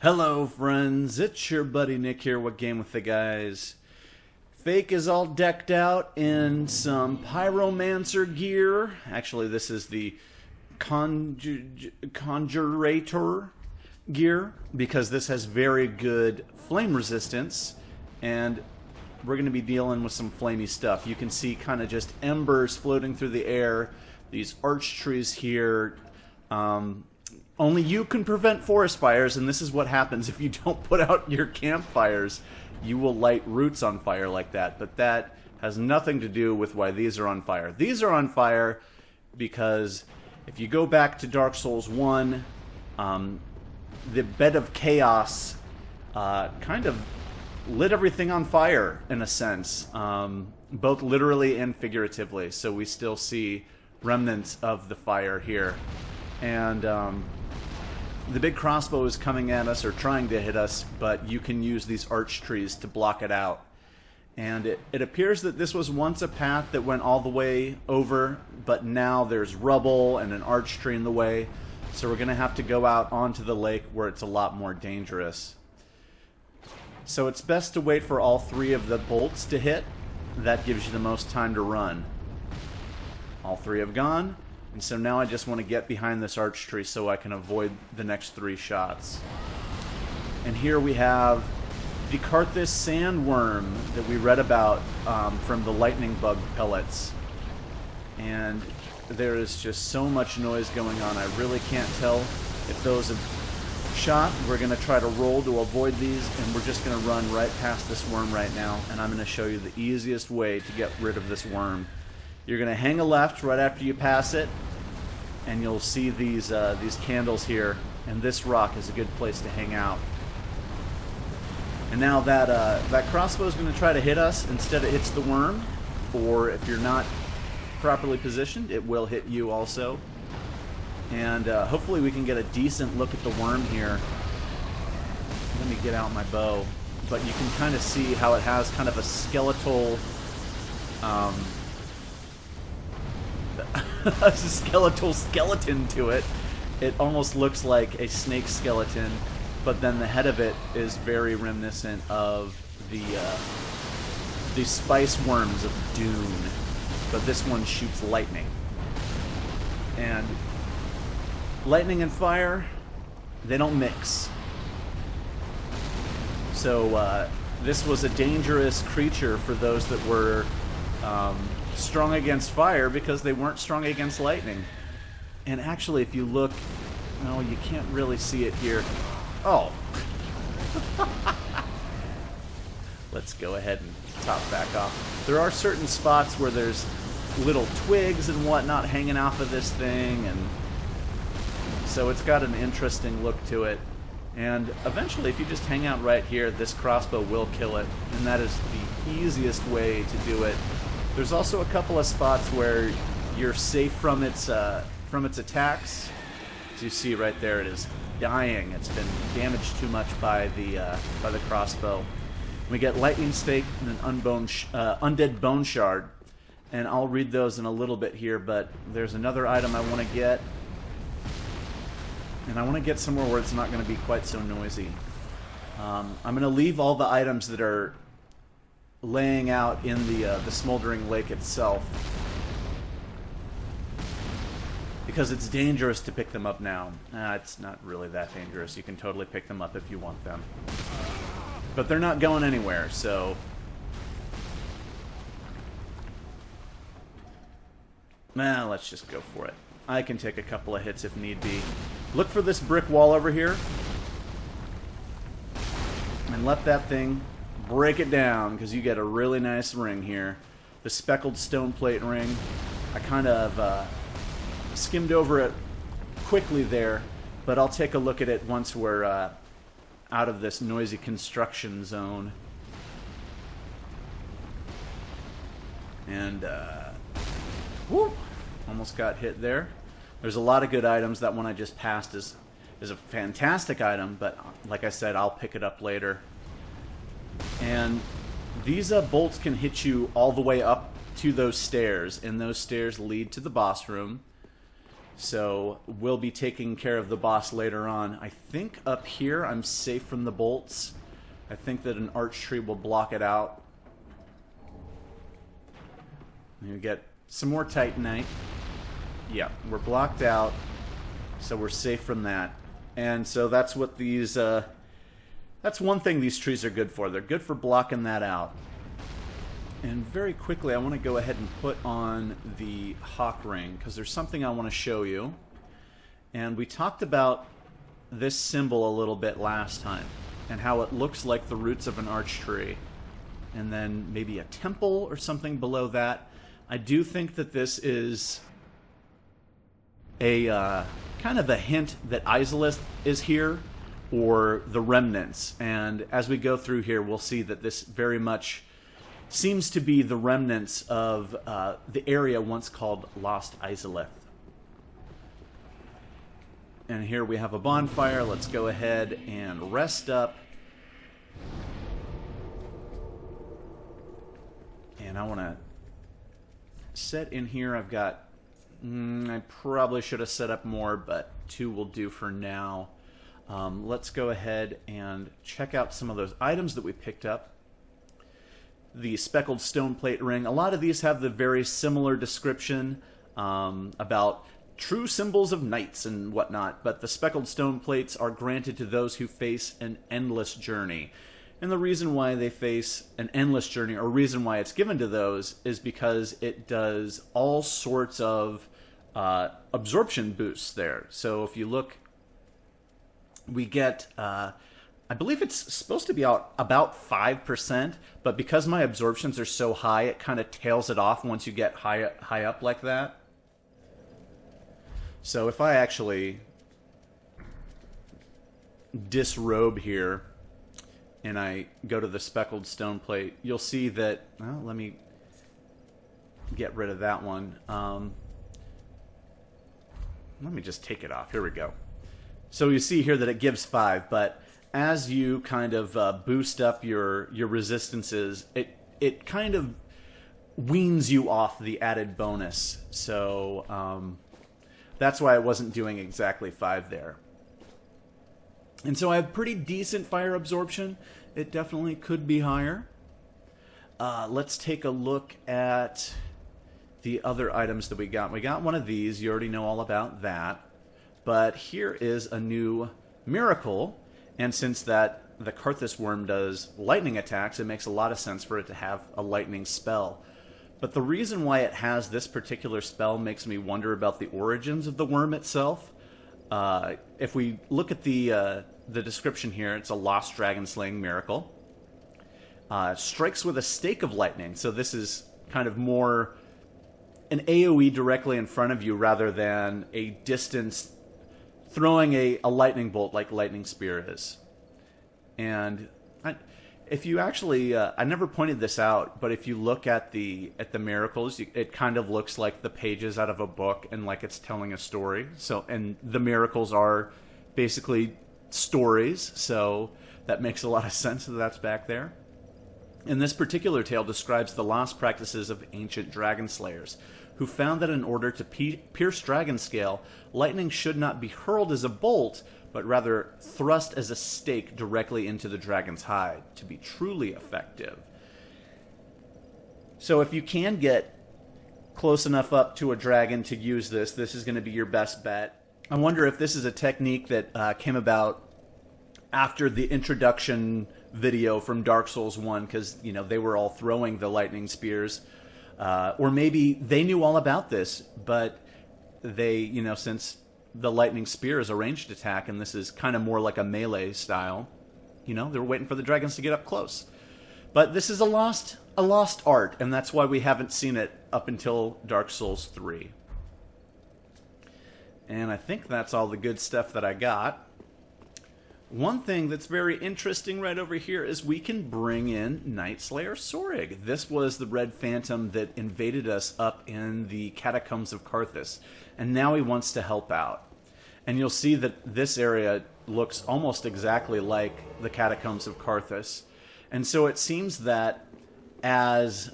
Hello friends, it's your buddy Nick here with Game with the Guys. Fake is all decked out in some Pyromancer gear. Actually, this is the Conjurator gear because this has very good flame resistance and we're going to be dealing with some flamey stuff. You can see kind of just embers floating through the air, these arch trees here. Only you can prevent forest fires, and this is what happens if you don't put out your campfires. You will light roots on fire like that, but that has nothing to do with why these are on fire. These are on fire because if you go back to Dark Souls 1, the bed of chaos kind of lit everything on fire, in a sense, both literally and figuratively. So we still see remnants of the fire here. And the big crossbow is coming at us, or trying to hit us, but you can use these arch trees to block it out. And it appears that this was once a path that went all the way over, but now there's rubble and an arch tree in the way. So we're going to have to go out onto the lake where it's a lot more dangerous. So it's best to wait for all three of the bolts to hit. That gives you the most time to run. All three have gone. And so now I just want to get behind this arch tree so I can avoid the next three shots. And here we have the Carthus Sandworm that we read about from the lightning bug pellets. And there is just so much noise going on. I really can't tell if those have shot. We're going to try to roll to avoid these, and we're just going to run right past this worm right now. And I'm going to show you the easiest way to get rid of this worm. You're going to hang a left right after you pass it, and you'll see these candles here, and this rock is a good place to hang out. And now that crossbow is going to try to hit us. Instead it hits the worm, or if you're not properly positioned, it will hit you also. And hopefully we can get a decent look at the worm here. Let me get out my bow. But you can kind of see how it has kind of a skeletal... a skeletal skeleton to it. It almost looks like a snake skeleton, but then the head of it is very reminiscent of the spice worms of Dune, but this one shoots lightning. And lightning and fire, they don't mix. So this was a dangerous creature for those that were strong against fire because they weren't strong against lightning. And actually, if you look, well, you can't really see it here. Oh. Let's go ahead and top back off. There are certain spots where there's little twigs and whatnot hanging off of this thing, and so it's got an interesting look to it. And eventually, if you just hang out right here, this crossbow will kill it, and that is the easiest way to do it. There's also a couple of spots where you're safe from its attacks. As you see right there, it is dying. It's been damaged too much by the crossbow. We get lightning stake and an undead bone shard, and I'll read those in a little bit here. But there's another item I want to get, and I want to get somewhere where it's not going to be quite so noisy. I'm going to leave all the items that are laying out in the Smouldering Lake itself, because it's dangerous to pick them up now. It's not really that dangerous. You can totally pick them up if you want them, but they're not going anywhere. So let's just go for it. I can take a couple of hits if need be. Look for this brick wall over here and let that thing break it down, because you get a really nice ring here. The speckled stone plate ring. I kind of skimmed over it quickly there, but I'll take a look at it once we're out of this noisy construction zone. And whoop, almost got hit there. There's a lot of good items. That one I just passed is a fantastic item, but like I said, I'll pick it up later. And these bolts can hit you all the way up to those stairs, and those stairs lead to the boss room. So we'll be taking care of the boss later on. I think up here I'm safe from the bolts. I think that an arch tree will block it out. You get some more titanite. Yeah, we're blocked out, so we're safe from that. And so that's what these, that's one thing these trees are good for. They're good for blocking that out. And very quickly, I want to go ahead and put on the hawk ring, because there's something I want to show you. And we talked about this symbol a little bit last time, and how it looks like the roots of an arch tree. And then maybe a temple or something below that. I do think that this is a kind of a hint that Izalith is here, or the remnants. And as we go through here, we'll see that this very much seems to be the remnants of the area once called Lost Izalith. And here we have a bonfire. Let's go ahead and rest up. And I want to set in here. I've got... I probably should have set up more, but 2 will do for now. Let's go ahead and check out some of those items that we picked up. The speckled stone plate ring. A lot of these have the very similar description about true symbols of knights and whatnot, but the speckled stone plates are granted to those who face an endless journey. And the reason why they face an endless journey, or reason why it's given to those, is because it does all sorts of absorption boosts there. So if you look, we get... I believe it's supposed to be out about 5%, but because my absorptions are so high, it kind of tails it off once you get high up like that. So if I actually disrobe here and I go to the speckled stone plate, you'll see that, well, let me get rid of that one. Let me just take it off. Here we go. So you see here that it gives 5, but as you kind of boost up your resistances, it kind of weans you off the added bonus. So that's why I wasn't doing exactly 5 there. And so I have pretty decent fire absorption. It definitely could be higher. Let's take a look at the other items that we got. We got one of these. You already know all about that. But here is a new miracle. And since the Carthus worm does lightning attacks, it makes a lot of sense for it to have a lightning spell. But the reason why it has this particular spell makes me wonder about the origins of the worm itself. If we look at the description here, it's a lost dragon slaying miracle. Strikes with a stake of lightning. So this is kind of more an AoE directly in front of you rather than a distance throwing a lightning bolt like Lightning Spear is. And if you actually, I never pointed this out, but if you look at the miracles, it kind of looks like the pages out of a book and like it's telling a story. So, and the miracles are basically stories, so that makes a lot of sense that that's back there. And this particular tale describes the lost practices of ancient dragon slayers, who found that in order to pierce dragon scale, lightning should not be hurled as a bolt, but rather thrust as a stake directly into the dragon's hide to be truly effective. So if you can get close enough up to a dragon to use this, this is going to be your best bet. I wonder if this is a technique that came about after the introduction video from Dark Souls 1, because, you know, they were all throwing the lightning spears. Or maybe they knew all about this, but they, you know, since the lightning spear is a ranged attack and this is kind of more like a melee style, you know, they were waiting for the dragons to get up close. But this is a lost art, and that's why we haven't seen it up until Dark Souls 3. And I think that's all the good stuff that I got. One thing that's very interesting right over here is we can bring in Night Slayer Tsorig. This was the Red Phantom that invaded us up in the Catacombs of Carthus, and now he wants to help out. And you'll see that this area looks almost exactly like the Catacombs of Carthus. And so it seems that as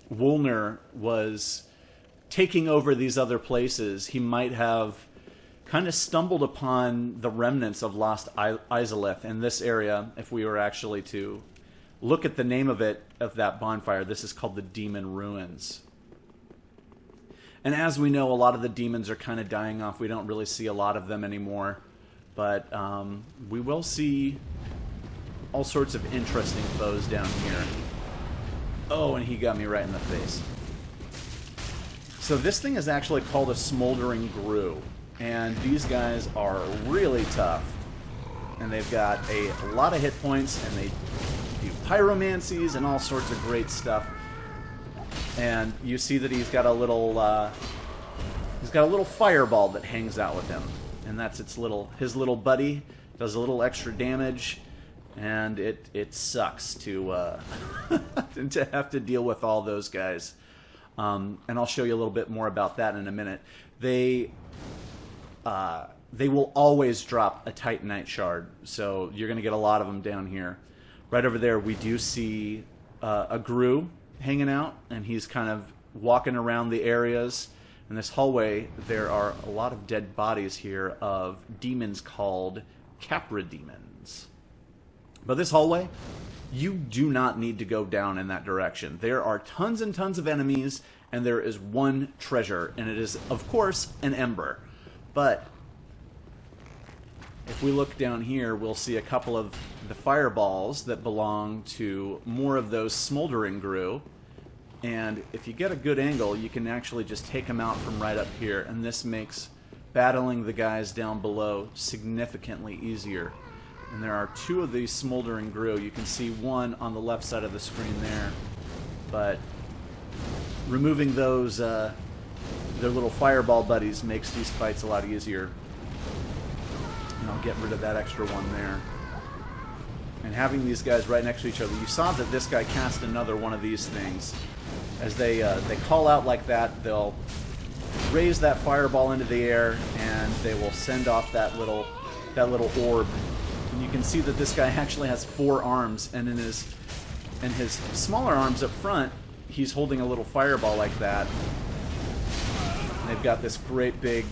Wolner was taking over these other places, he might have kind of stumbled upon the remnants of lost Izalith in this area. If we were actually to look at the name of that bonfire, this is called the Demon Ruins. And as we know, a lot of the demons are kind of dying off. We don't really see a lot of them anymore. But we will see all sorts of interesting foes down here. Oh, and he got me right in the face. So this thing is actually called a Smouldering Grue. And these guys are really tough. And they've got a lot of hit points, and they do pyromancies and all sorts of great stuff. And you see that he's got a little fireball that hangs out with him. And that's his little buddy. Does a little extra damage. And it sucks to to have to deal with all those guys. And I'll show you a little bit more about that in a minute. They will always drop a Titanite shard, so you're going to get a lot of them down here. Right over there, we do see a Grue hanging out, and he's kind of walking around the areas. In this hallway, there are a lot of dead bodies here of demons called Capra demons. But this hallway, you do not need to go down in that direction. There are tons and tons of enemies, and there is one treasure, and it is, of course, an ember. But if we look down here, we'll see a couple of the fireballs that belong to more of those Smouldering Grue. And if you get a good angle, you can actually just take them out from right up here. And this makes battling the guys down below significantly easier. And there are two of these Smouldering Grue. You can see one on the left side of the screen there. But removing those, their little fireball buddies, makes these fights a lot easier. And I'll get rid of that extra one there. And having these guys right next to each other, you saw that this guy cast another one of these things. As they call out like that, they'll raise that fireball into the air, and they will send off that little orb. And you can see that this guy actually has 4 arms, and in his smaller arms up front, he's holding a little fireball like that. And they've got this great big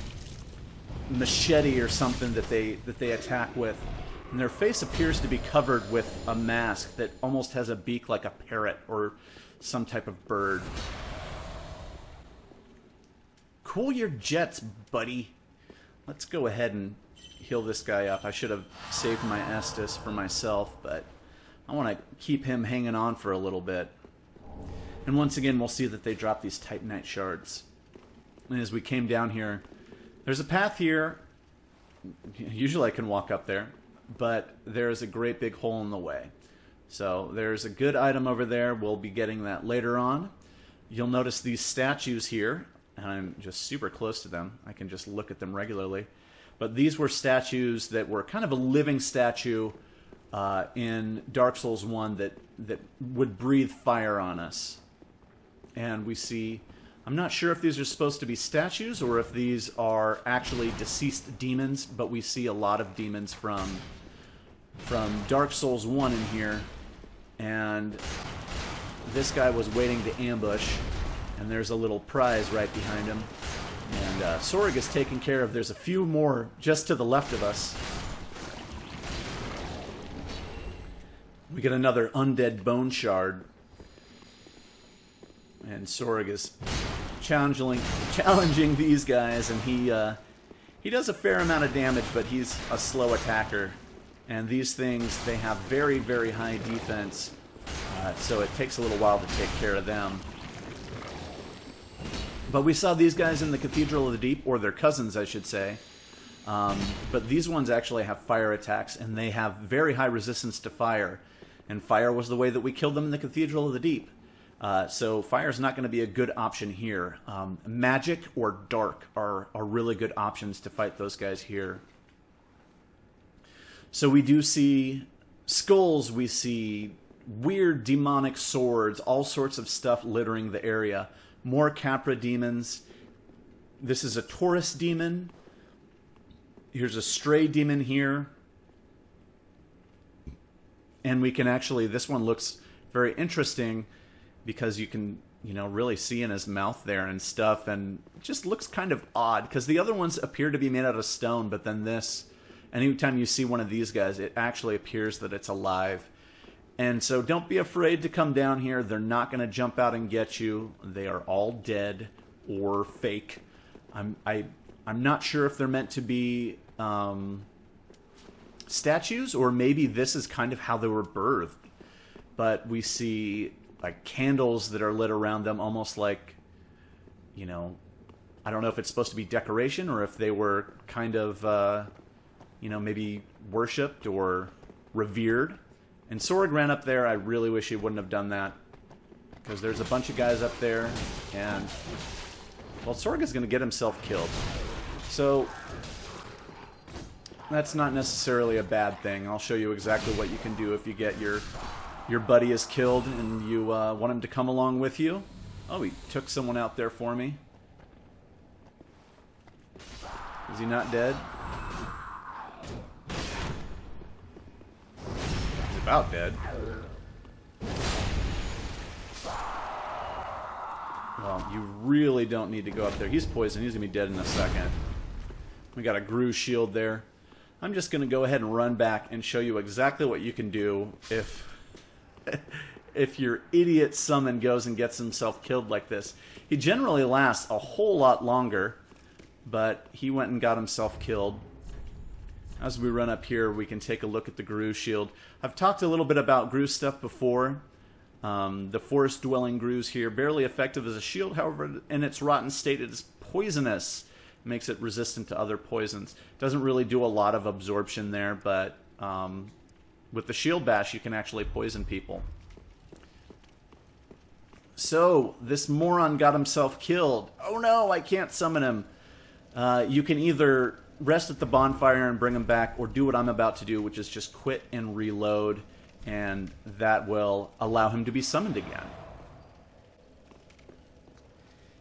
machete or something that they attack with. And their face appears to be covered with a mask that almost has a beak like a parrot or some type of bird. Cool your jets, buddy. Let's go ahead and heal this guy up. I should have saved my Estus for myself, but I want to keep him hanging on for a little bit. And once again, we'll see that they drop these Titanite shards. And as we came down here, there's a path here. Usually I can walk up there, but there's a great big hole in the way. So there's a good item over there. We'll be getting that later on. You'll notice these statues here, and I'm just super close to them. I can just look at them regularly. But these were statues that were kind of a living statue in Dark Souls 1 that would breathe fire on us. And we see, I'm not sure if these are supposed to be statues or if these are actually deceased demons, but we see a lot of demons from Dark Souls 1 in here. And this guy was waiting to ambush, and there's a little prize right behind him. And Tsorig is taken care of. There's a few more just to the left of us. We get another undead bone shard. And Tsorig is challenging these guys, and he does a fair amount of damage, but he's a slow attacker. And these things, they have very, very high defense, so it takes a little while to take care of them. But we saw these guys in the Cathedral of the Deep, or their cousins, I should say. But these ones actually have fire attacks, and they have very high resistance to fire. And fire was the way that we killed them in the Cathedral of the Deep. So fire is not going to be a good option here. Magic or dark are really good options to fight those guys here. So we do see skulls, we see weird demonic swords, all sorts of stuff littering the area. More Capra demons. This is a Taurus demon. Here's a stray demon here. And we can actually, this one looks very interesting because you can you know, really see in his mouth there and stuff, and it just looks kind of odd, because the other ones appear to be made out of stone, but then this, anytime you see one of these guys, it actually appears that it's alive. And so don't be afraid to come down here. They're not going to jump out and get you. They are all dead or fake. I'm not sure if they're meant to be statues, or maybe this is kind of how they were birthed. But we see like candles that are lit around them, almost like, you know, I don't know if it's supposed to be decoration or if they were kind of, you know, maybe worshipped or revered. And Tsorig ran up there. I really wish he wouldn't have done that, because there's a bunch of guys up there, and, well, Tsorig is going to get himself killed. So that's not necessarily a bad thing. I'll show you exactly what you can do if you get your buddy is killed and you want him to come along with you. Oh, he took someone out there for me. Is he not dead? He's about dead. Well, you really don't need to go up there. He's poisoned. He's going to be dead in a second. We got a Gru shield there. I'm just going to go ahead and run back and show you exactly what you can do if your idiot summon goes and gets himself killed like this. He generally lasts a whole lot longer, but he went and got himself killed. As we run up here, we can take a look at the Gru shield. I've talked a little bit about Gru stuff before. The forest-dwelling Grus here, barely effective as a shield, however, in its rotten state, it is poisonous. It makes it resistant to other poisons. Doesn't really do a lot of absorption there, but with the shield bash, you can actually poison people. So, this moron got himself killed. Oh no, I can't summon him. You can either rest at the bonfire and bring him back, or do what I'm about to do, which is just quit and reload, and that will allow him to be summoned again.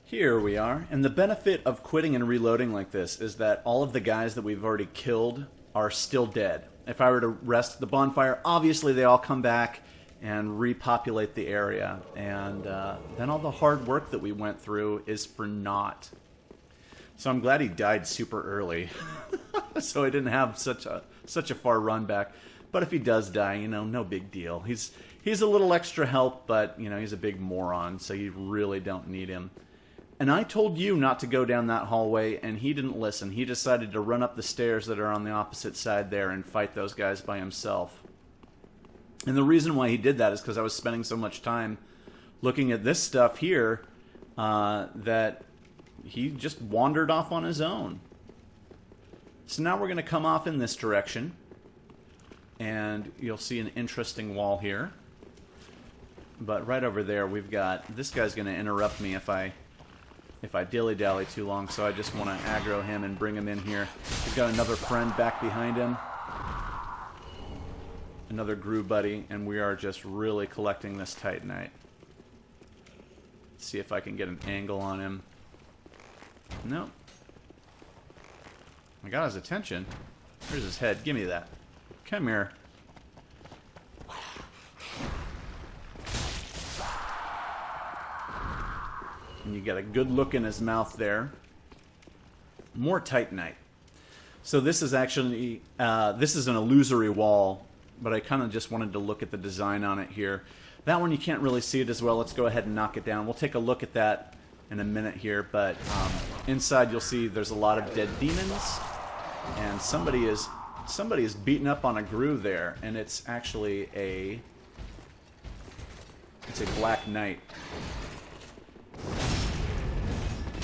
Here we are, and the benefit of quitting and reloading like this is that all of the guys that we've already killed are still dead. If I were to rest at the bonfire, obviously they all come back and repopulate the area, and then all the hard work that we went through is for naught. So I'm glad he died super early, so I didn't have such a far run back. But if he does die, you know, no big deal. He's a little extra help, but you know, he's a big moron, so you really don't need him. And I told you not to go down that hallway, and he didn't listen. He decided to run up the stairs that are on the opposite side there and fight those guys by himself. And the reason why he did that is because I was spending so much time looking at this stuff here that he just wandered off on his own. So now we're going to come off in this direction, and you'll see an interesting wall here. But right over there, we've got, this guy's going to interrupt me if I dilly-dally too long, so I just want to aggro him and bring him in here. He's got another friend back behind him. Another Gru buddy, and we are just really collecting this Titanite. Let's see if I can get an angle on him. Nope. I got his attention. There's his head. Give me that. Come here. And you get a good look in his mouth there. More Titanite. So this is actually, this is an illusory wall, but I kind of just wanted to look at the design on it here. That one you can't really see it as well. Let's go ahead and knock it down. We'll take a look at that in a minute here, but inside you'll see there's a lot of dead demons, and somebody is beating up on a Gru there, and it's actually a Black Knight.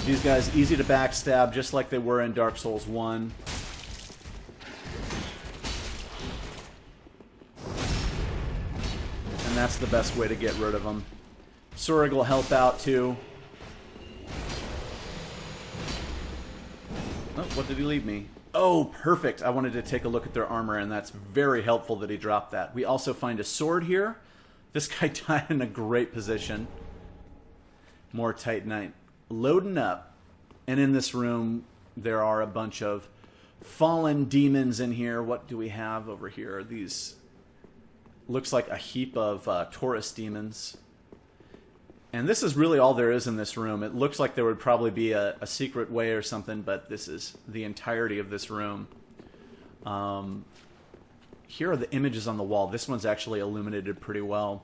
These guys easy to backstab, just like they were in Dark Souls 1. And that's the best way to get rid of them. Tsorig will help out too. Oh, what did he leave me? Oh, perfect. I wanted to take a look at their armor, and that's very helpful that he dropped that. We also find a sword here. This guy died in a great position. More Titanite. Loading up. And in this room, there are a bunch of fallen demons in here. What do we have over here? These... looks like a heap of Taurus demons. And this is really all there is in this room. It looks like there would probably be a secret way or something, but this is the entirety of this room. Here are the images on the wall. This one's actually illuminated pretty well.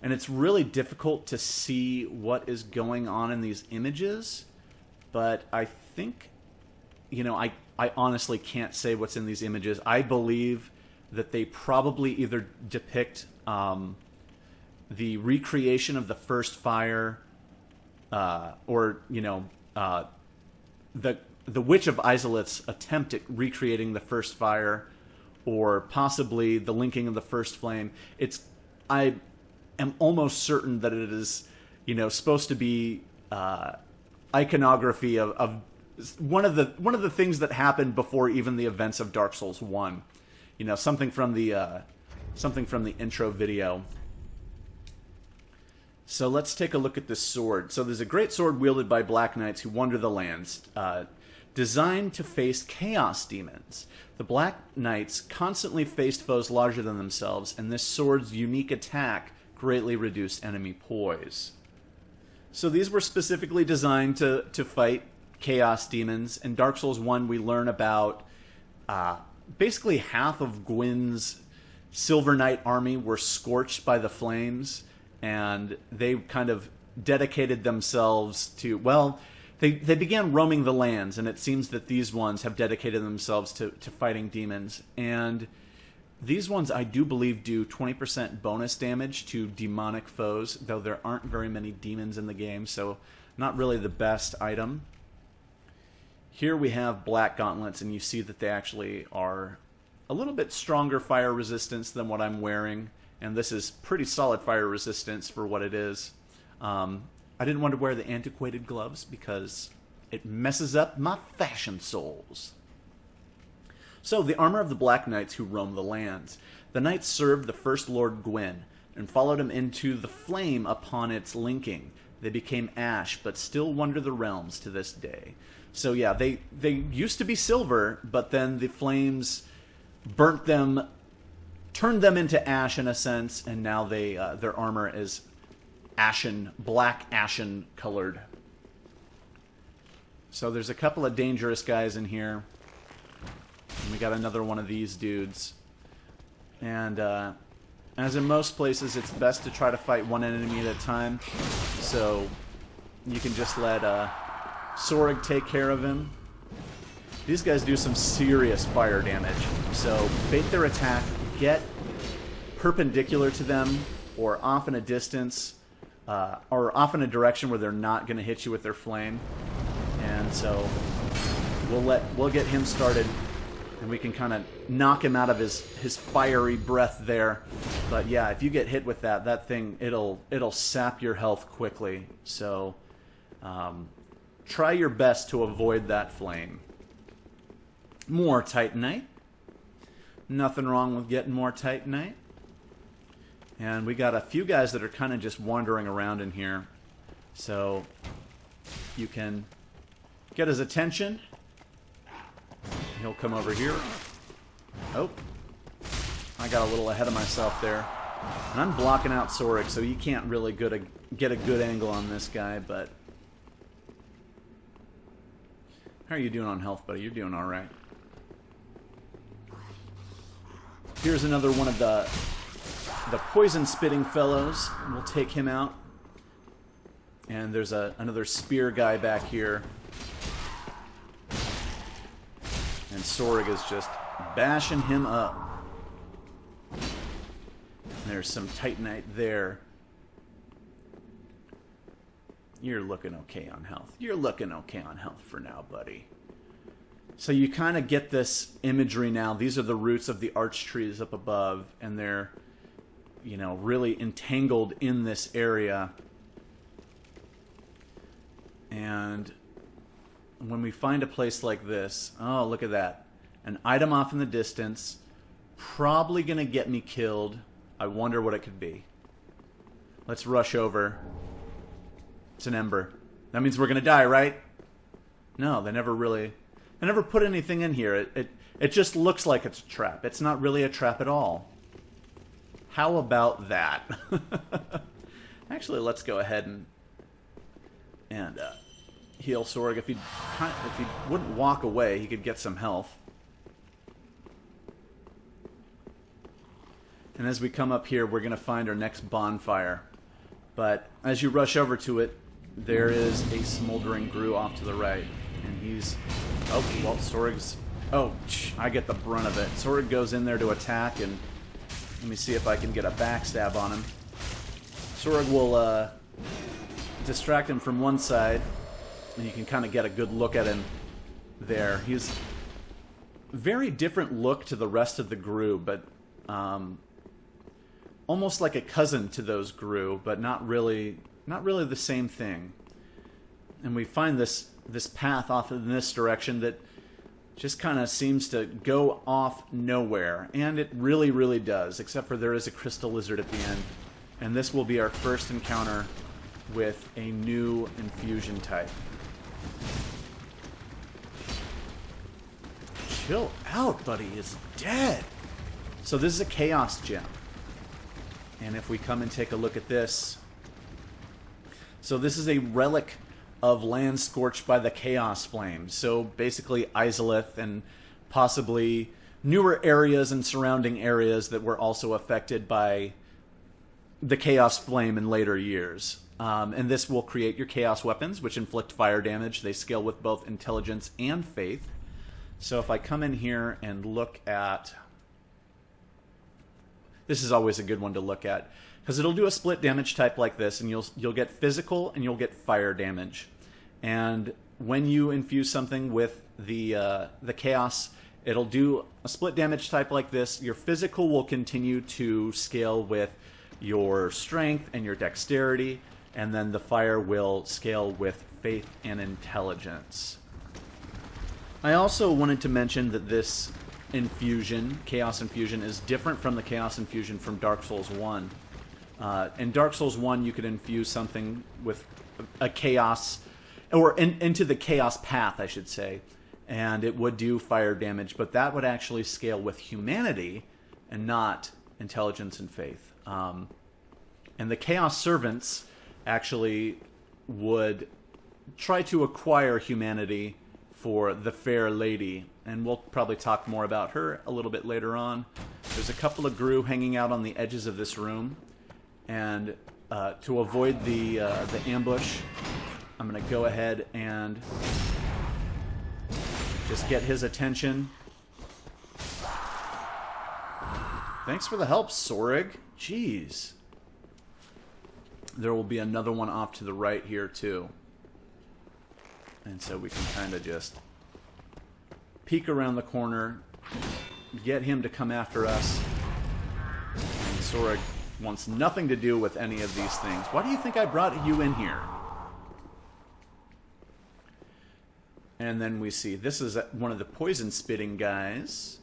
And it's really difficult to see what is going on in these images, but I think, you know, I honestly can't say what's in these images. I believe that they probably either depict the recreation of the first fire, or, you know, the Witch of Izalith's attempt at recreating the first fire, or possibly the linking of the first flame. I am almost certain that it is, you know, supposed to be iconography of one of the things that happened before even the events of Dark Souls 1. You know, something from the intro video. So let's take a look at this sword. So there's a great sword wielded by Black Knights who wander the lands, designed to face chaos demons. The Black Knights constantly faced foes larger than themselves, and this sword's unique attack greatly reduced enemy poise. So these were specifically designed to fight chaos demons. In Dark Souls 1, we learn about basically half of Gwyn's Silver Knight army were scorched by the flames, and they kind of dedicated themselves to, well, they began roaming the lands, and it seems that these ones have dedicated themselves to fighting demons. And these ones, I do believe, do 20% bonus damage to demonic foes, though there aren't very many demons in the game, so not really the best item. Here we have black gauntlets, and you see that they actually are a little bit stronger fire resistance than what I'm wearing, and this is pretty solid fire resistance for what it is. I didn't want to wear the antiquated gloves because it messes up my fashion soles. So, the armor of the Black Knights who roam the lands. The knights served the first Lord Gwyn and followed him into the flame upon its linking. They became ash, but still wander the realms to this day. So yeah, they used to be silver, but then the flames burnt them, turned them into ash in a sense, and now their armor is ashen, black ashen colored. So there's a couple of dangerous guys in here. And we got another one of these dudes. And as in most places, it's best to try to fight one enemy at a time. So you can just let Tsorig take care of him. These guys do some serious fire damage. So bait their attack, get perpendicular to them, or off in a distance, or off in a direction where they're not going to hit you with their flame. And so we'll get him started, and we can kind of knock him out of his fiery breath there. But yeah, if you get hit with that thing, it'll sap your health quickly. So try your best to avoid that flame. More Titanite. Nothing wrong with getting more Titanite. And we got a few guys that are kind of just wandering around in here. So you can get his attention. He'll come over here. Oh. I got a little ahead of myself there. And I'm blocking out Tsorig, so you can't really get a good angle on this guy, but... How are you doing on health, buddy? You're doing alright. Here's another one of the poison-spitting fellows. We'll take him out. And there's another spear guy back here. And Tsorig is just bashing him up. There's some Titanite there. You're looking okay on health. You're looking okay on health for now, buddy. So you kind of get this imagery now. These are the roots of the arch trees up above, and they're, you know, really entangled in this area. And when we find a place like this, oh, look at that. An item off in the distance, probably going to get me killed. I wonder what it could be. Let's rush over. It's an ember. That means we're going to die, right? No, they never put anything in here. It just looks like it's a trap. It's not really a trap at all. How about that? Actually, let's go ahead and heal Tsorig. If he wouldn't walk away, he could get some health. And as we come up here, we're going to find our next bonfire. But as you rush over to it, there is a smoldering grue off to the right. And he's... Oh, well, Tsorig's... Oh, I get the brunt of it. Tsorig goes in there to attack, and let me see if I can get a backstab on him. Tsorig will distract him from one side, and you can kind of get a good look at him there. He's very different look to the rest of the grue, but almost like a cousin to those grue, but not really the same thing. And we find this path off in this direction that just kind of seems to go off nowhere, and it really, really does, except for there is a crystal lizard at the end. And this will be our first encounter with a new infusion type. Chill out, buddy. Is dead. So this is a chaos gem. And if we come and take a look at this... So this is a relic of land scorched by the chaos flame. So basically Izalith and possibly newer areas and surrounding areas that were also affected by the chaos flame in later years. And this will create your chaos weapons, which inflict fire damage. They scale with both intelligence and faith. So if I come in here and look at... This is always a good one to look at, because it'll do a split damage type like this, and you'll get physical and you'll get fire damage. And when you infuse something with the chaos, it'll do a split damage type like this. Your physical will continue to scale with your strength and your dexterity, and then the fire will scale with faith and intelligence. I also wanted to mention that this infusion, Chaos Infusion, is different from the Chaos Infusion from Dark Souls 1. In Dark Souls 1, you could infuse something with a chaos, or into the chaos path, I should say, and it would do fire damage, but that would actually scale with humanity and not intelligence and faith. And the Chaos Servants actually would try to acquire humanity for the Fair Lady, and we'll probably talk more about her a little bit later on. There's a couple of grue hanging out on the edges of this room, and to avoid the ambush, I'm going to go ahead and just get his attention. Thanks for the help, Tsorig. Jeez. There will be another one off to the right here, too. And so we can kind of just peek around the corner, get him to come after us. And Tsorig wants nothing to do with any of these things. Why do you think I brought you in here? And then we see, this is one of the poison-spitting guys.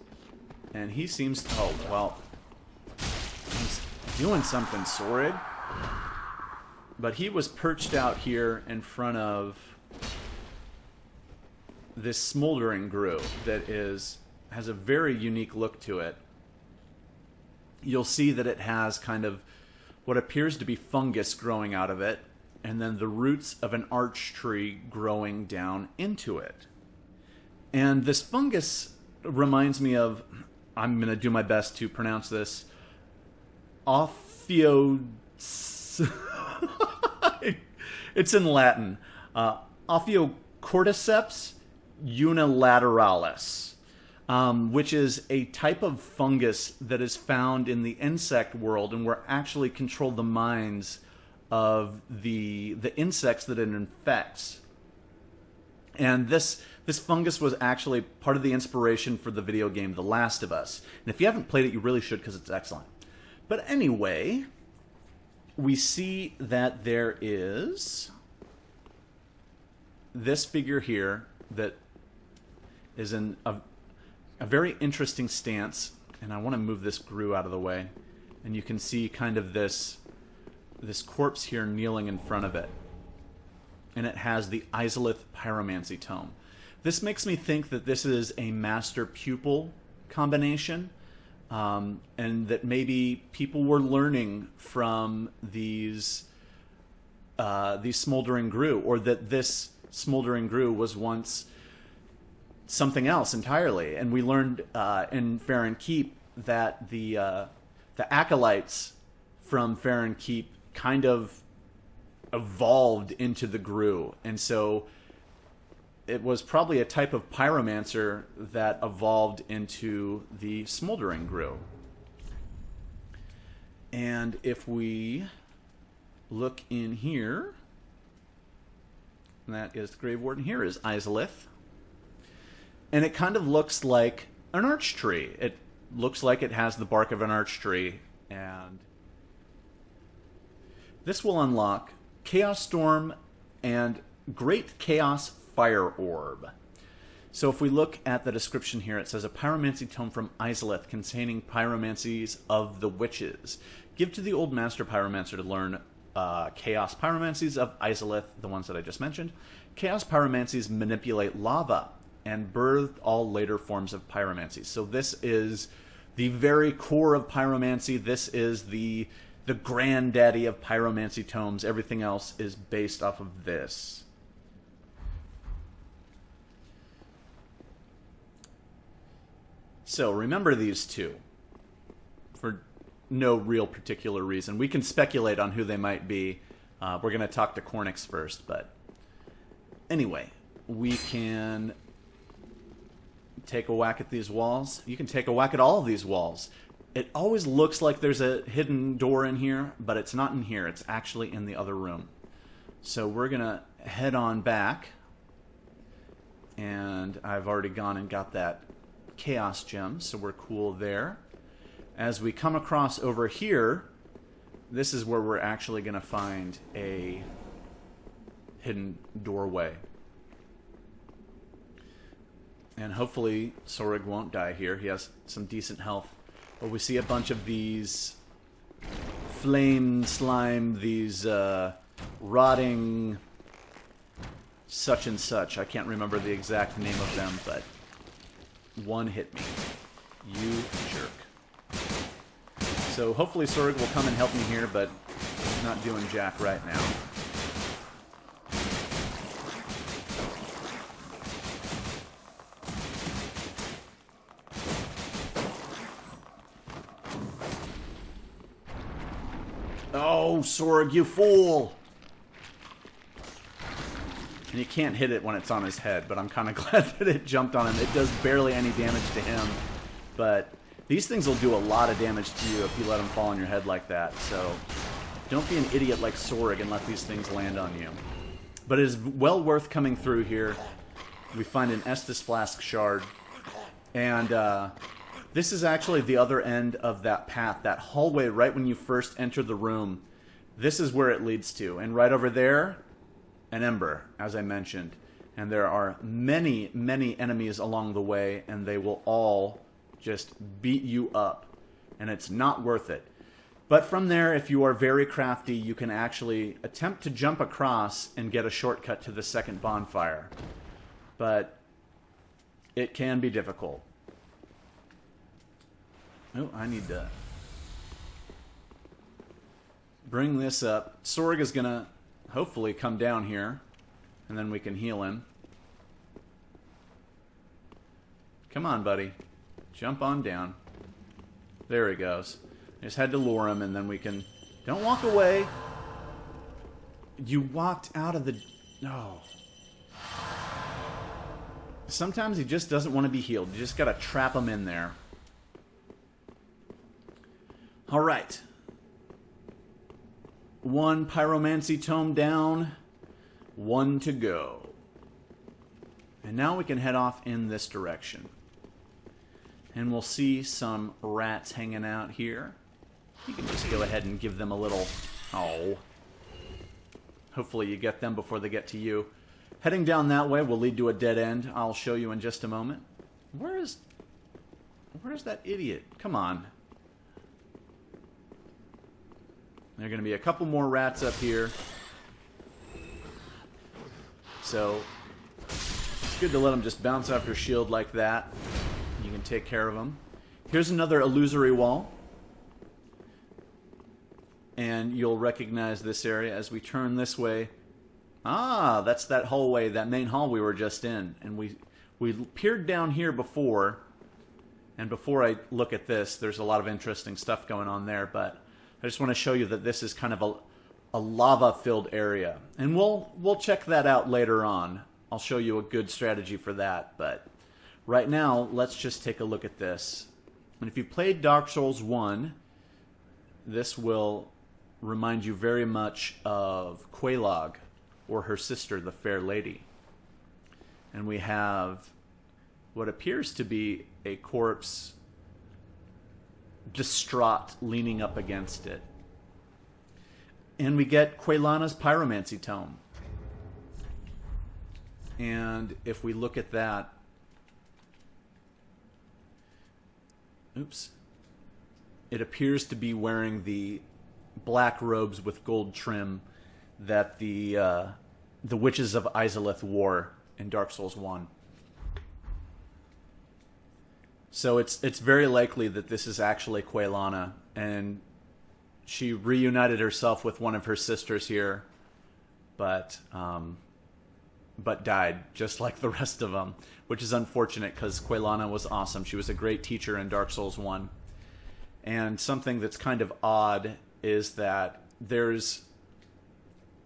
And he seems... Oh, well... He's doing something, Tsorig. But he was perched out here in front of this smoldering grue that has a very unique look to it. You'll see that it has kind of what appears to be fungus growing out of it, and then the roots of an arch tree growing down into it. And this fungus reminds me of, I'm going to do my best to pronounce this, it's in Latin. Ophiocordyceps unilateralis, which is a type of fungus that is found in the insect world and will actually control the minds of the insects that it infects. And this fungus was actually part of the inspiration for the video game The Last of Us. And if you haven't played it, you really should, because it's excellent. But anyway, we see that there is this figure here that is in a very interesting stance, and I want to move this grue out of the way, and you can see kind of this corpse here kneeling in front of it, and it has the Izalith Pyromancy Tome. This makes me think that this is a master-pupil combination, and that maybe people were learning from these these smoldering grue, or that this smoldering grue was once something else entirely. And we learned in Farron Keep that the acolytes from Farron Keep kind of evolved into the grue, and so it was probably a type of pyromancer that evolved into the smoldering grue. And if we look in here, that is the Grave Warden. Here is Izalith. And it kind of looks like an arch tree. It looks like it has the bark of an arch tree. And this will unlock Chaos Storm and Great Chaos Fire Orb. So if we look at the description here, it says a Pyromancy Tome from Izalith containing pyromancies of the witches. Give to the old master pyromancer to learn Chaos Pyromancies of Izalith, the ones that I just mentioned. Chaos Pyromancies manipulate lava and birth all later forms of pyromancy. So this is the very core of pyromancy. This is the granddaddy of Pyromancy Tomes. Everything else is based off of this. So remember these two for no real particular reason. We can speculate on who they might be. We're going to talk to Cornix first, but anyway, we can take a whack at these walls. You can take a whack at all of these walls. It always looks like there's a hidden door in here, but it's not in here. It's actually in the other room. So we're going to head on back. And I've already gone and got that Chaos Gem, so we're cool there. As we come across over here, this is where we're actually going to find a hidden doorway. And hopefully Tsorig won't die here. He has some decent health. But we see a bunch of these flame slime, these rotting such and such. I can't remember the exact name of them, but one hit me. You jerk. So hopefully Tsorig will come and help me here, but he's not doing jack right now. Oh, Tsorig, you fool! And you can't hit it when it's on his head, but I'm kind of glad that it jumped on him. It does barely any damage to him, but these things will do a lot of damage to you if you let them fall on your head like that. So don't be an idiot like Tsorig and let these things land on you. But it is well worth coming through here. We find an Estus Flask Shard, and this is actually the other end of that path, that hallway right when you first enter the room. This is where it leads to. And right over there, an Ember, as I mentioned. And there are many, many enemies along the way, and they will all just beat you up. And it's not worth it. But from there, if you are very crafty, you can actually attempt to jump across and get a shortcut to the second bonfire. But it can be difficult. Oh, I need to bring this up. Tsorig is going to hopefully come down here, and then we can heal him. Come on, buddy. Jump on down. There he goes. I just had to lure him, and then we can... Don't walk away. You walked out of the... No. Sometimes he just doesn't want to be healed. You just got to trap him in there. Alright. One Pyromancy Tome down. One to go. And now we can head off in this direction. And we'll see some rats hanging out here. You can just go ahead and give them a little... Oh. Hopefully you get them before they get to you. Heading down that way will lead to a dead end. I'll show you in just a moment. Where's that idiot? Come on. There are going to be a couple more rats up here. So, it's good to let them just bounce off your shield like that. You can take care of them. Here's another illusory wall. and you'll recognize this area as we turn this way. Ah, that's that hallway, that main hall we were just in. And we peered down here before, and before I look at this, there's a lot of interesting stuff going on there, but I just want to show you that this is kind of a lava-filled area. And we'll check that out later on. I'll show you a good strategy for that, but right now, let's just take a look at this. And if you played Dark Souls 1, this will remind you very much of Quelaag, or her sister, the Fair Lady. And we have what appears to be a corpse distraught leaning up against it. And we get Quelana's Pyromancy Tome. And if we look at that, oops, it appears to be wearing the black robes with gold trim that the witches of Izalith wore in Dark Souls 1. So it's very likely that this is actually Quelana, and she reunited herself with one of her sisters here, but died just like the rest of them, which is unfortunate because Quelana was awesome. She was a great teacher in Dark Souls 1. And something that's kind of odd is that there's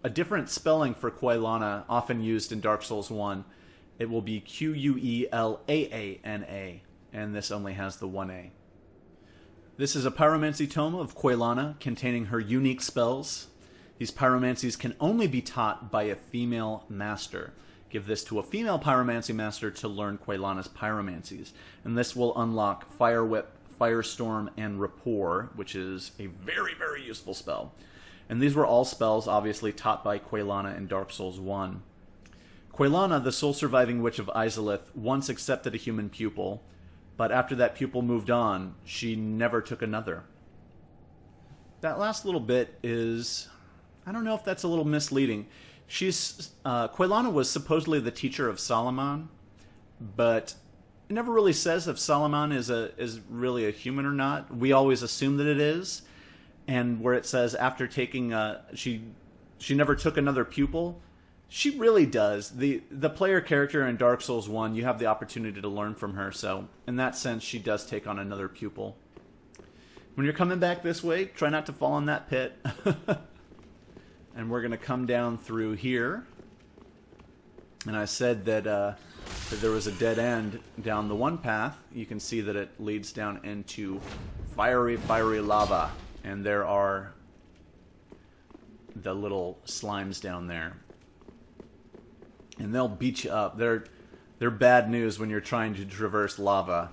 a different spelling for Quelana often used in Dark Souls 1. It will be Quelaana, and this only has the one A. This is a Pyromancy Tome of Quelana containing her unique spells. These pyromancies can only be taught by a female master. Give this to a female pyromancy master to learn Quelana's pyromancies. And this will unlock Fire Whip, Firestorm, and Rapport, which is a very, very useful spell. And these were all spells, obviously, taught by Quelana in Dark Souls 1. Quelana, the sole surviving witch of Izalith, once accepted a human pupil, but after that pupil moved on, she never took another. That last little bit is, I don't know if that's a little misleading. Quelana was supposedly the teacher of Solomon, but it never really says if Solomon is really a human or not. We always assume that it is. And where it says after taking she never took another pupil, she really does. The player character in Dark Souls 1, you have the opportunity to learn from her, so in that sense she does take on another pupil. When you're coming back this way, try not to fall in that pit. And we're going to come down through here. And I said that there was a dead end down the one path. You can see that it leads down into fiery lava. And there are the little slimes down there. And they'll beat you up. They're bad news when you're trying to traverse lava.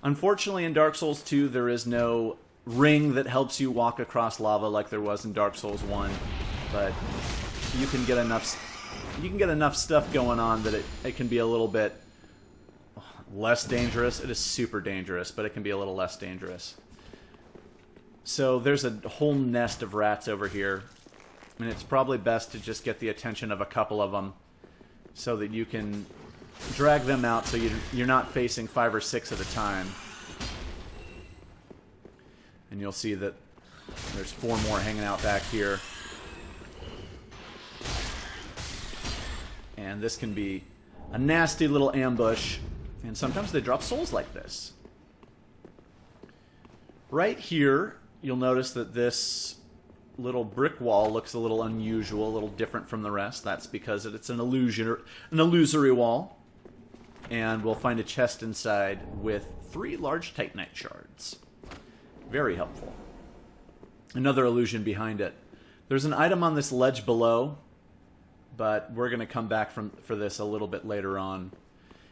Unfortunately, in Dark Souls 2, there is no ring that helps you walk across lava like there was in Dark Souls 1. But you can get enough stuff going on that it can be a little bit less dangerous. It is super dangerous, but it can be a little less dangerous. So there's a whole nest of rats over here, and it's probably best to just get the attention of a couple of them so that you can drag them out so you're not facing 5 or 6 at a time. And you'll see that there's 4 more hanging out back here. And this can be a nasty little ambush, and sometimes they drop souls like this. Right here, you'll notice that this little brick wall looks a little unusual, a little different from the rest. That's because it's an illusory wall. And we'll find a chest inside with 3 large Titanite shards. Very helpful. Another illusion behind it. There's an item on this ledge below, but we're going to come back for this a little bit later on.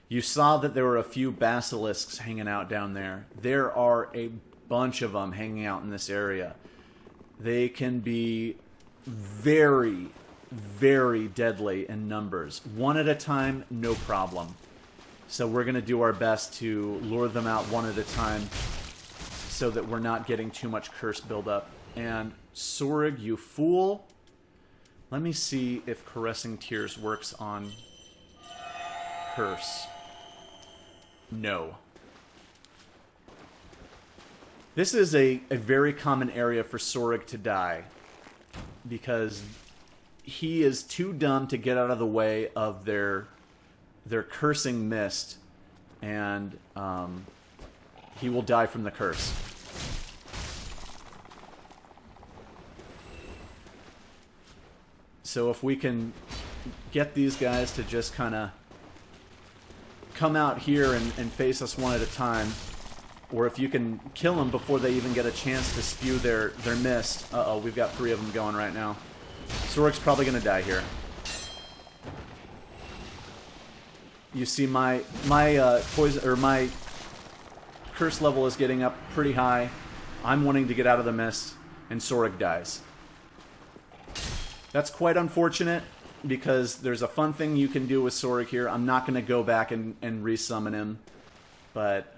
You saw that there were a few basilisks hanging out down there. There are a bunch of them hanging out in this area. They can be very, very deadly in numbers. One at a time, no problem. So we're going to do our best to lure them out one at a time so that we're not getting too much curse buildup. And Tsorig, you fool. Let me see if Caressing Tears works on curse. No. This is a very common area for Tsorig to die, because he is too dumb to get out of the way of their cursing mist, and he will die from the curse. So if we can get these guys to just kind of come out here and face us one at a time, or if you can kill them before they even get a chance to spew their mist. Uh-oh, we've got 3 of them going right now. Tsorig's probably going to die here. You see my poison, or my curse level is getting up pretty high. I'm wanting to get out of the mist, and Tsorig dies. That's quite unfortunate, because there's a fun thing you can do with Tsorig here. I'm not going to go back and resummon him, but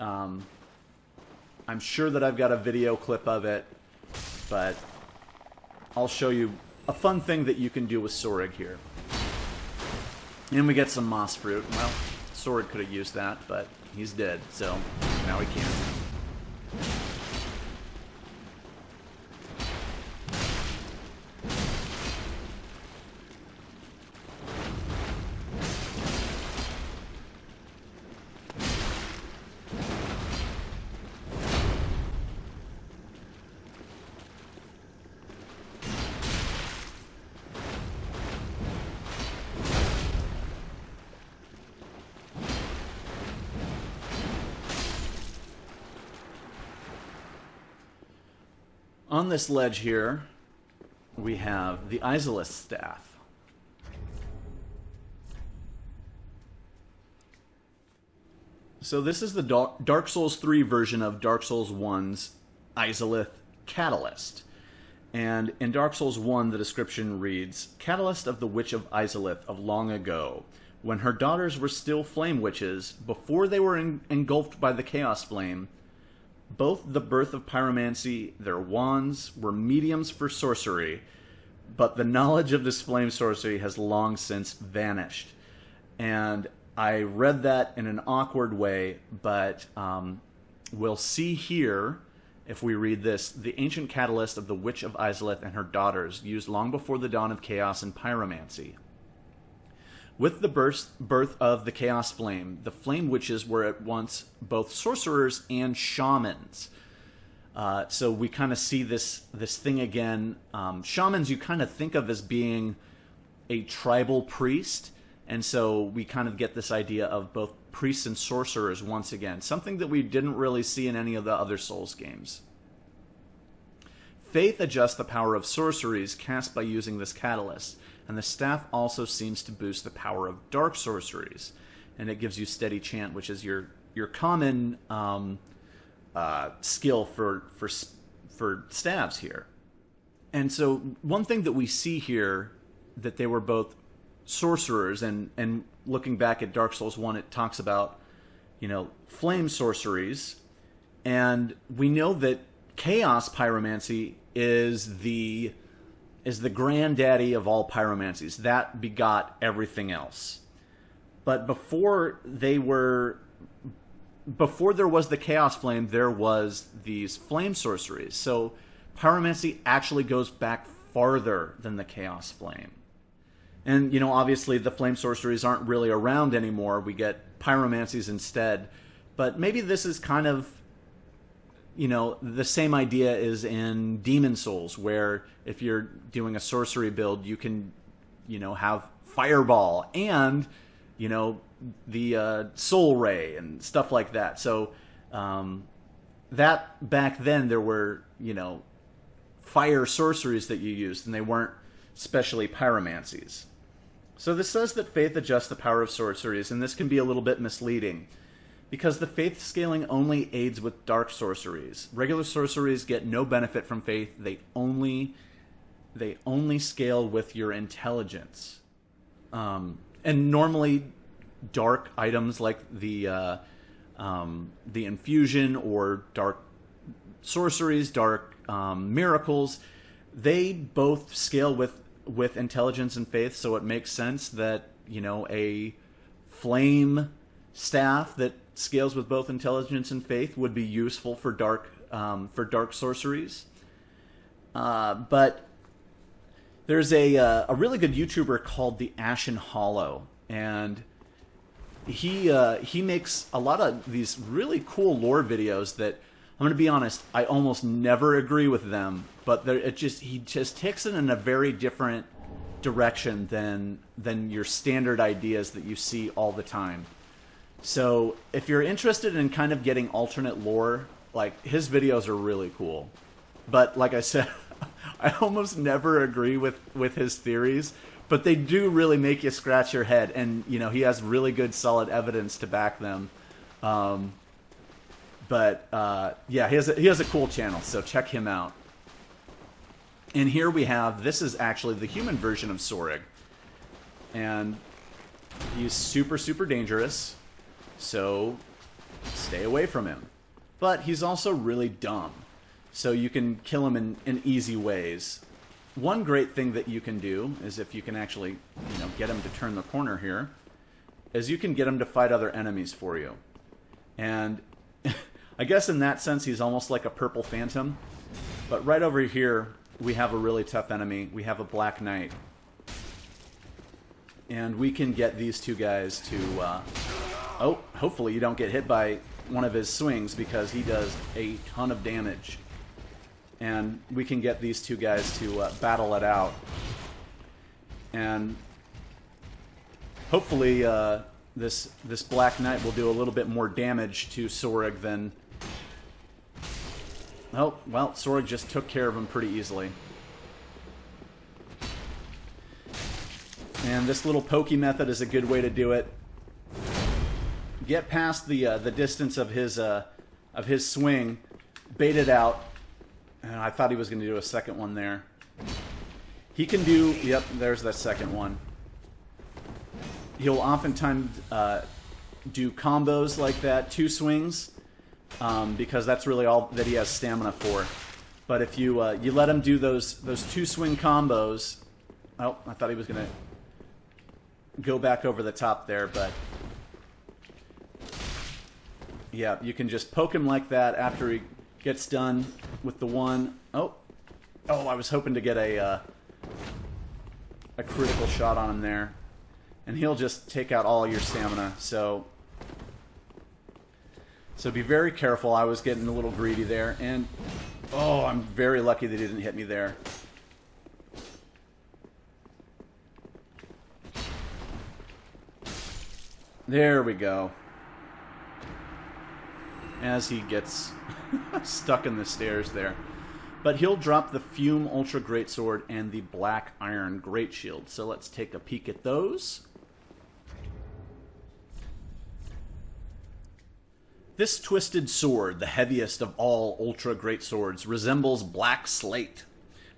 I'm sure that I've got a video clip of it, but I'll show you a fun thing that you can do with Tsorig here. And we get some moss fruit. Well, Tsorig could have used that, but he's dead, so now he can't. On this ledge here, we have the Izalith staff. So this is the Dark Souls 3 version of Dark Souls 1's Izalith Catalyst. And in Dark Souls 1, the description reads, "Catalyst of the Witch of Izalith of long ago, when her daughters were still flame witches, before they were engulfed by the Chaos Flame. Both the birth of pyromancy, their wands, were mediums for sorcery, but the knowledge of this flame sorcery has long since vanished." And I read that in an awkward way, but we'll see here, if we read this, "The ancient catalyst of the Witch of Izalith and her daughters, used long before the dawn of chaos and pyromancy. With the birth of the Chaos Flame, the Flame Witches were at once both sorcerers and shamans." So we kind of see this thing again. Shamans you kind of think of as being a tribal priest, and so we kind of get this idea of both priests and sorcerers once again, something that we didn't really see in any of the other Souls games. Faith adjusts the power of sorceries cast by using this catalyst, and the staff also seems to boost the power of dark sorceries, and it gives you steady chant, which is your common skill for staves here. And so one thing that we see here, that they were both sorcerers, and looking back at Dark Souls 1, it talks about, flame sorceries, and we know that chaos pyromancy is the granddaddy of all pyromancies. That begot everything else. But before there was the Chaos Flame, there was these flame sorceries. So pyromancy actually goes back farther than the Chaos Flame. And, obviously the flame sorceries aren't really around anymore. We get pyromancies instead. But maybe this is kind of, the same idea is in Demon Souls, where if you're doing a sorcery build, you can, have Fireball and, the Soul Ray and stuff like that. So that back then there were, fire sorceries that you used, and they weren't specially pyromancies. So this says that faith adjusts the power of sorceries, and this can be a little bit misleading, because the faith scaling only aids with dark sorceries. Regular sorceries get no benefit from faith. They only scale with your intelligence. And normally dark items like the infusion or dark sorceries, dark miracles, they both scale with intelligence and faith, so it makes sense that, a flame staff that scales with both intelligence and faith would be useful for dark for dark sorceries. But there's a really good YouTuber called the Ashen Hollow, and he makes a lot of these really cool lore videos that, I'm going to be honest, I almost never agree with them, but he just takes it in a very different direction than your standard ideas that you see all the time. So if you're interested in kind of getting alternate lore, like, his videos are really cool. But like I said, I almost never agree with his theories, but they do really make you scratch your head, and you know, he has really good solid evidence to back them. Yeah, he has a cool channel, so check him out. And here we have, this is actually the human version of Tsorig. And he's super, super dangerous, so stay away from him. But he's also really dumb, so you can kill him in easy ways. One great thing that you can do is, if you can actually, you know, get him to turn the corner here, is you can get him to fight other enemies for you. And I guess in that sense, he's almost like a purple phantom. But right over here, we have a really tough enemy. We have a Black Knight. And we can get these two guys to... oh, hopefully you don't get hit by one of his swings, because he does a ton of damage. And we can get these two guys to battle it out. And hopefully this Black Knight will do a little bit more damage to Tsorig than... Oh, well, Tsorig just took care of him pretty easily. And this little pokey method is a good way to do it. Get past the distance of his swing, bait it out. And I thought he was going to do a second one there. He can do... Yep, there's that second one. He'll oftentimes do combos like that, 2 swings, because that's really all that he has stamina for. But if you let him do those 2 swing combos... Oh, I thought he was going to go back over the top there, but... Yeah, you can just poke him like that after he gets done with the one. Oh, I was hoping to get a critical shot on him there. And he'll just take out all your stamina, so be very careful. I was getting a little greedy there, and oh, I'm very lucky that he didn't hit me there. There we go. As he gets stuck in the stairs there. But he'll drop the Fume Ultra Greatsword and the Black Iron Great Shield. So let's take a peek at those. This twisted sword, the heaviest of all Ultra Greatswords, resembles black slate.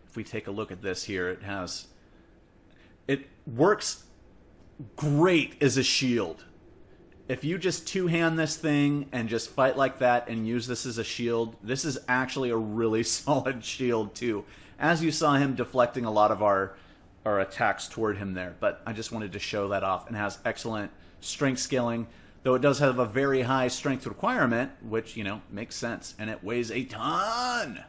If we take a look at this here, it works great as a shield. If you just two-hand this thing and just fight like that and use this as a shield, this is actually a really solid shield too. As you saw him deflecting a lot of our attacks toward him there. But I just wanted to show that off, and has excellent strength scaling, though it does have a very high strength requirement, which, you know, makes sense, and it weighs a ton.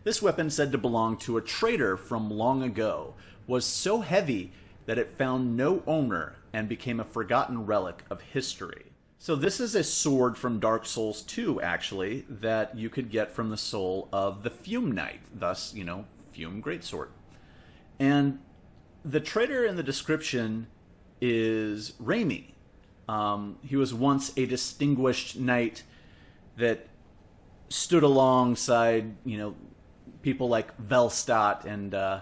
This weapon, said to belong to a trader from long ago, was so heavy that it found no owner and became a forgotten relic of history. So this is a sword from Dark Souls 2, actually, that you could get from the soul of the Fume Knight, thus, you know, Fume Greatsword. And the trader in the description is Raimi. He was once a distinguished knight that stood alongside, you know, people like Velstadt, and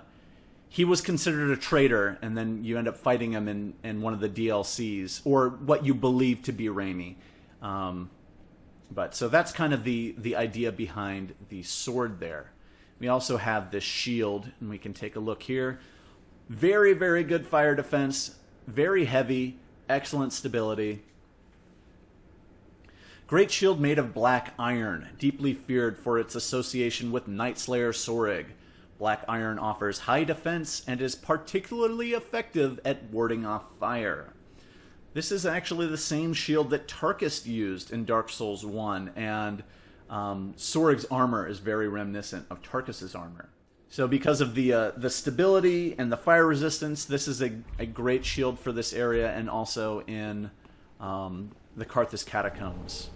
he was considered a traitor, and then you end up fighting him in one of the DLCs, or what you believe to be Raimi. But so that's kind of the idea behind the sword there. We also have this shield, and we can take a look here. Very, very good fire defense, very heavy, excellent stability. Great shield made of black iron, deeply feared for its association with Nightslayer Tsorig. Black iron offers high defense and is particularly effective at warding off fire. This is actually the same shield that Tarkus used in Dark Souls 1, and Tsorig's armor is very reminiscent of Tarkus's armor. So because of the stability and the fire resistance, this is a great shield for this area, and also in the Carthus Catacombs.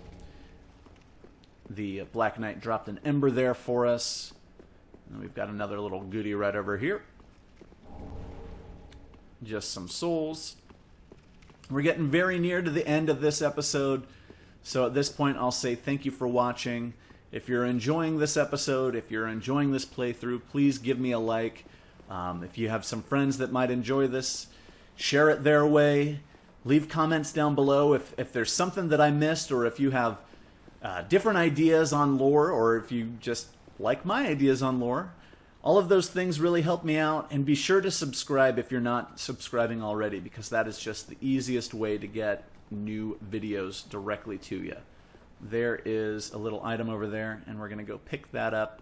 The Black Knight dropped an ember there for us. And we've got another little goodie right over here. Just some souls. We're getting very near to the end of this episode, so at this point I'll say thank you for watching. If you're enjoying this episode, if you're enjoying this playthrough, please give me a like. If you have some friends that might enjoy this, share it their way. Leave comments down below if there's something that I missed, or if you have different ideas on lore, or if you just like my ideas on lore. All of those things really help me out, and be sure to subscribe if you're not subscribing already, because that is just the easiest way to get new videos directly to you. There is a little item over there, and we're going to go pick that up.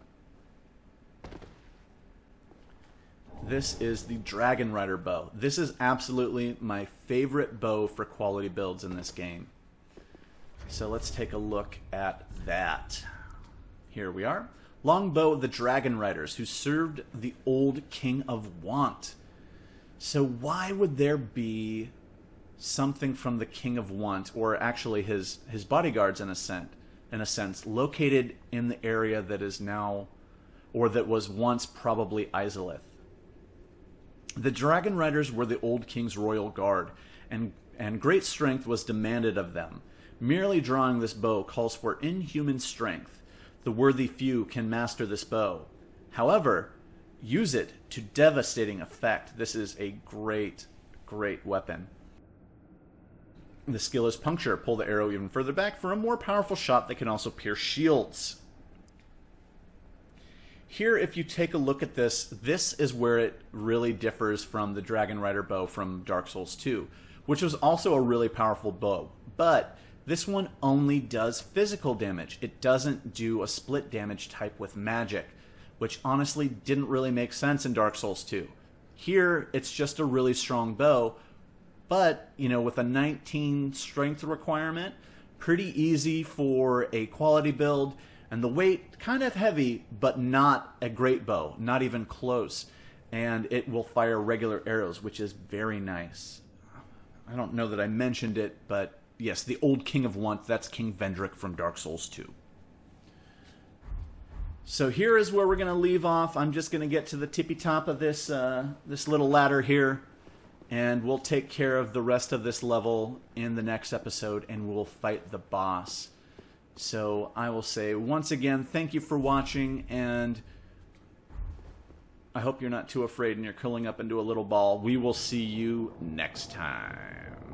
This is the Dragon Rider bow. This is absolutely my favorite bow for quality builds in this game. So let's take a look at that. Here we are. Longbow of the Dragon Riders, who served the old King of Want. So why would there be something from the King of Want, or actually his bodyguards in a sense, located in the area that is now, or that was once probably Izalith? The Dragon Riders were the old King's royal guard, and great strength was demanded of them. Merely drawing this bow calls for inhuman strength. The worthy few can master this bow. However, use it to devastating effect. This is a great, great weapon. The skill is puncture. Pull the arrow even further back for a more powerful shot that can also pierce shields. Here, if you take a look at this, this is where it really differs from the Dragon Rider bow from Dark Souls 2, which was also a really powerful bow. But this one only does physical damage. It doesn't do a split damage type with magic, which honestly didn't really make sense in Dark Souls 2. Here, it's just a really strong bow, but, you know, with a 19 strength requirement, pretty easy for a quality build, and the weight kind of heavy, but not a great bow, not even close. And it will fire regular arrows, which is very nice. I don't know that I mentioned it, but yes, the old King of Want, that's King Vendrick from Dark Souls 2. So here is where we're going to leave off. I'm just going to get to the tippy top of this this little ladder here, and we'll take care of the rest of this level in the next episode, and we'll fight the boss. So I will say once again, thank you for watching, and I hope you're not too afraid and you're curling up into a little ball. We will see you next time.